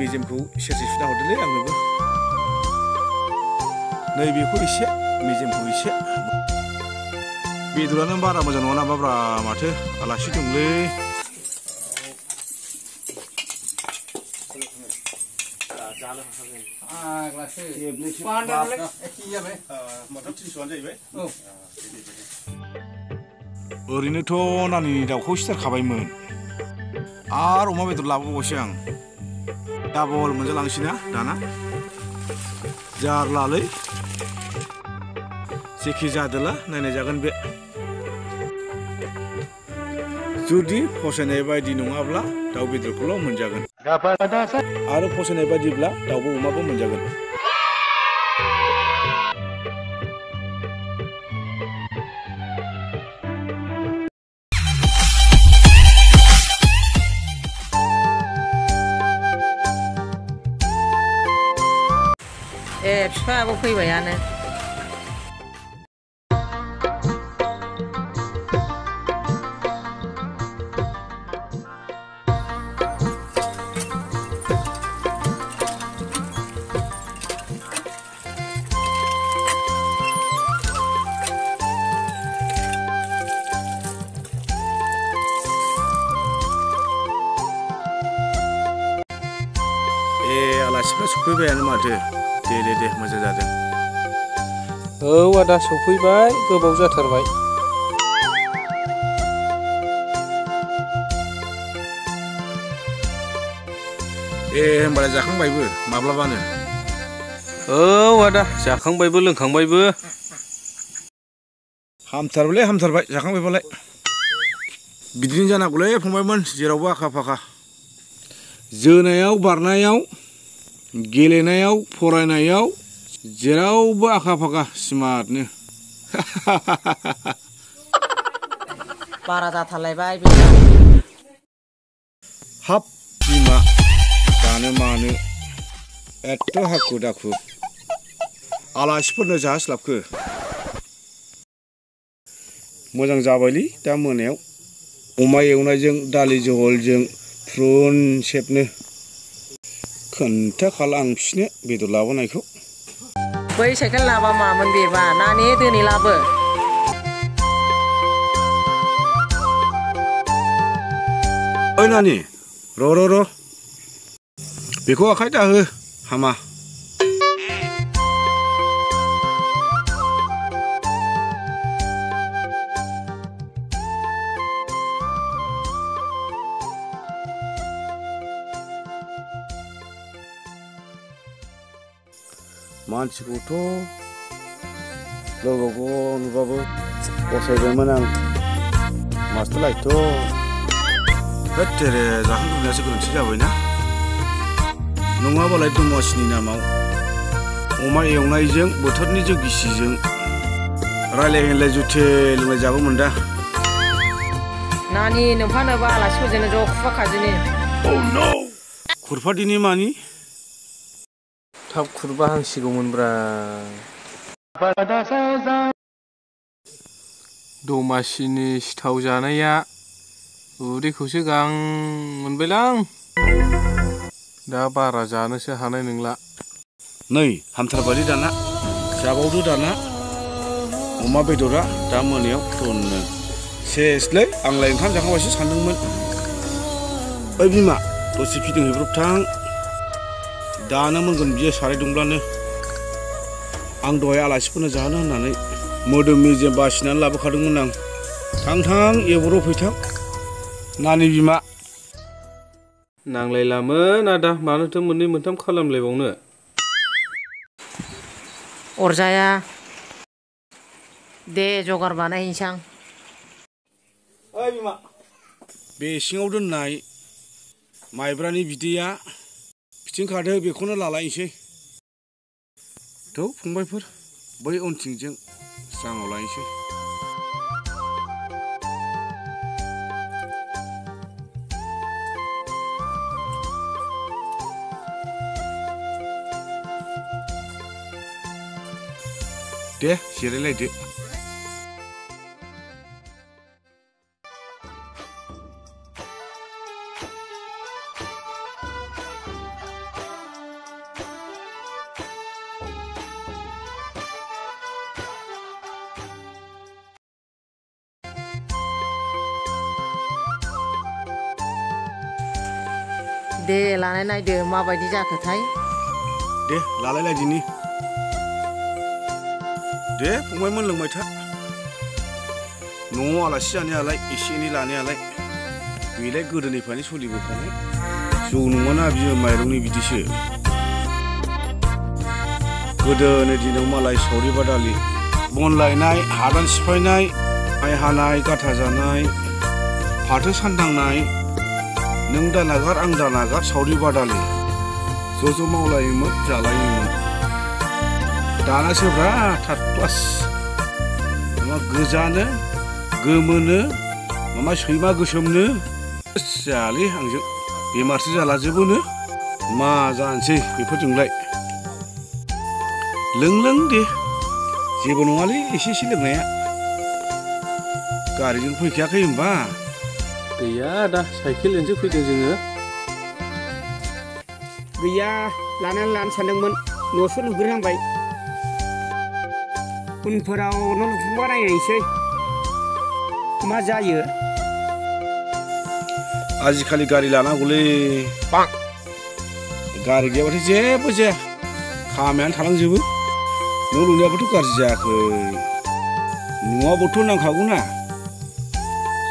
मेजेमखौ सेरसे सुना हरदोलै आंनोबो नैबेखौ एसे मेजेमखौ एसे बेदरानो बारा मोजां नङा नामाब्रा माथो आलासि दंलै ओरैनोथ' नानिनि दाउखौ सिथारखाबायमोन आरो अमा बेदर लाबोबावसै आं डाबल मोनजालांसैना दाना जारलालै जेखि जादोला नायनाय जागोन बे जुदि फसायनाय बायदि नङाब्ला दाउ बेदरखौल' मोनजागोन आरो फसायनाय बायदिब्ला दाउबो अमाबो मोनजागोन बिफायाबो फैबायानो आलासिफ्रा सफैबायानो माथो दे मोजां जादों औ आदा सफैबाय गोबाव जाथारबाय होमबालाय जाखांबायबो माब्लाबानो औ आदा जाखांबायबो लोंखांबायबो हामथारबाय जाखांबायबालाय बिदिनो जानांगौलै फंबायमोन जेरावबो आखा फाखा जोनायाव बारनायाव गेलेनायाव फरायनायाव जेरावबो आखा फाखा स्मार्टनो बारा जाथारलायबाय हाब बिमा जानो मानो एथ' हाखु दाखु आलासिफोरनो जाहोस्लाबखो मोजां जाबायलै दा मोनायाव अमा एवनायजों दालि जहलजों प्रुन सेबनो खोन्थाखाला आं बिसिनो बेदर लाबोनायखौ बै साइकेल लाबा मामोन बेबा नानि दोनै लाबो ओइ नानि र' बेखौ आखाइ दाहो हामा मानसिखौथ' लोगोखौ नुबाबो फसायबायमोन आं मास्टारलायथ' हेत्तेरे जाखांग्रोनायासो गोरोन्थि जाबायना नङाबालाय दमासिनि नामाव अमा एवनायजों बोथोरनि जौ गिसिजों रायलाय होनलाय जुथे लोंनाय जागौमोन दा नानि नोंफानोबा आलासिफोरजोंनो ज' खुरफाखादिनि खुरफादिनि मानि थाब खुरबा हांसिगौमोनब्रा दमासिनि सिथाव जानाया उदैखौसो गां मोनबायलां दा बारा जानोसो हानाय नंला नै हामथारबायलै दाना जाबावदो दाना अमा बेदरा दा मोनायाव थुननो सेसलै आंलाय ओंखाम जाखांबायसो सानदोंमोन ओइ बिमा दसे फिदिंहैब्रबथां दानो मोनगोन बियो साराय दुंब्लानो आं दहाय आलासिफोरनो जाहोनो होननानै मोदोम मेजेम बासिनानै लाबोखादोंमोन आं थां एवब्र' फैथां नानि बिमा नांलायलामोन आदा मानोथो मोननै मोनथाम खालामलायबावनो अरजाया दे जगार बानायहैसां ओइ बिमा बे सिङाव दोननाय माइब्रानि बिदैया फिथिंखादो बेखौनो लालायनोसै थ' फंबायफोर बै उनथिंजों स्राङाव लायनोसै दे जिरायलायदो दे लानाय नायदो माबायदि जाखोथाय दे लालायलायदिनि दे फंबायमोन लोंबाय था न'आव आलासि जानायालाय एसे एनै लानायालाय बेलाय गोदोनिफ्रायनो सोलिबोखानाय जौ नङाना बियो माइरंनि बिदिसो गोदोनि दिनाव मालाय सावरि बादालि बन लायनाय हादान सिफायनाय माइ हानाय गाथा जानाय फाथो सानदांनाय नों दा नागार आं दा नागार सावरि बादालि ज' ज' मावलायोमोन जालायोमोन दानासो ब्रा थार्द क्लास माबा गोजानो गोमोनो माबा सैमा गोसोमनो जायालै आंजों बेमारसो जालाजोबोनो मा जानोसै बेफोरजोंलाय लों दे जेबो नङालै एसे लोंनाया गारिजों फैखायाखै होमबा गैया दा साइकेलजोंसो फैदों जोङो गैया लानानै लानो सानदोंमोन न'सो लुग्रोनांबाय उनफोराव न' लुफुंबा नायनोसै मा जायो आजिखालि गारि लानांगौलै गारि गैयाबाथाय जेबो जाया खामानियानो थालांजोबो न' लुनायाबोथ' गाज्रि जायाखै न'आवबोथ' नांखागौना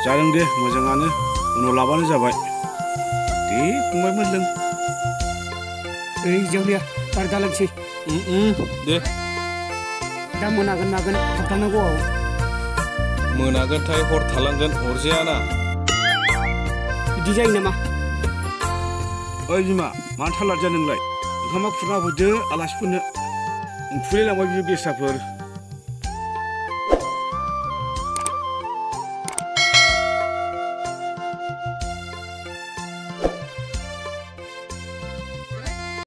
जादों दे मोजाङानो उनाव लाबानो जाबाय दे फंबायमोन लों ओइ जावलिया बार दालांसै दे दा मोनागोन मागोन थाबथानांगौ मोनागोनथाय हर थालांगोन अरजायाना बिदि जायो नामा ओइ बिमा मानो थालाद जा नोंलाय ओंखामा खुरना होफैदो आलासिफोरनो उखुलै लांबाय बियो बेस्राफोर